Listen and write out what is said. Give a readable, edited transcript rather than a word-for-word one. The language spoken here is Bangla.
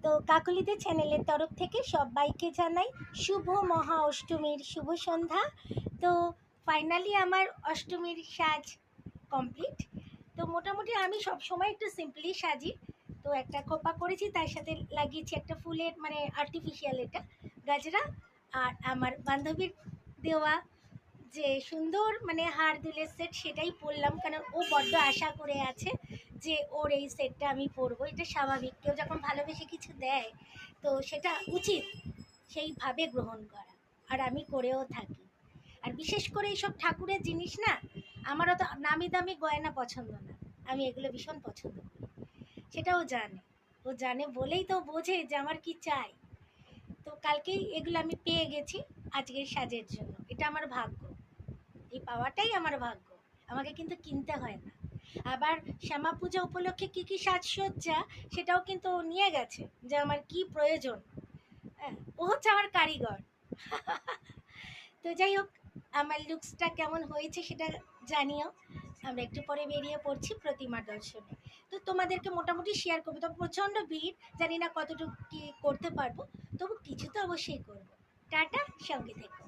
তো কাকলিদের চ্যানেলের তরফ থেকে সবাইকে জানাই শুভ মহা অষ্টমীর শুভ সন্ধ্যা। তো ফাইনালি আমার অষ্টমীর সাজ কমপ্লিট। তো মোটামুটি আমি সব সময় একটু সিম্পলি সাজি। তো একটা খোপা করেছি, তার সাথে লাগিয়েছি একটা ফুলের মানে আর্টিফিশিয়াল এটা গাজরা। আর আমার বান্ধবীর দেওয়া যে সুন্দর মানে হার দুলের সেট সেটাই পরলাম, কারণ ও বড্ড আশা করে আছে যে ওর এই সেটটা আমি পরবো। এটা স্বাভাবিক, কেউ যখন ভালোবেসে কিছু দেয় তো সেটা উচিত সেইভাবে গ্রহণ করা, আর আমি করেও থাকি। আর বিশেষ করে এইসব ঠাকুরের জিনিস না, আমারও তো নামি দামি গয়না পছন্দ না, আমি এগুলো ভীষণ পছন্দ করি। সেটাও জানে, ও জানে বলেই তো বোঝে যে আমার কি চাই। তো কালকেই এগুলো আমি পেয়ে গেছি আজকের সাজের জন্য। এটা আমার ভাগ্য, এই পাওয়াটাই আমার ভাগ্য, আমাকে কিন্তু কিনতে হয় না। আবার শ্যামা পূজা উপলক্ষে কী কী সাজসজ্জা সেটাও কিন্তু ও নিয়ে গেছে, যে আমার কি প্রয়োজন। হ্যাঁ, ও হচ্ছে আমার কারিগর। তো যাই হোক, আমার লুকসটা কেমন হয়েছে সেটা জানিও। আমরা একটু পরে বেরিয়ে পড়ছি প্রতিমার দর্শনে। তো তোমাদেরকে মোটামুটি শেয়ার করবো, তো প্রচণ্ড ভিড়, জানি না কতটুকু কী করতে পারবো, তবু কিছু তো অবশ্যই করবো। টাটা, সঙ্গে থেকো।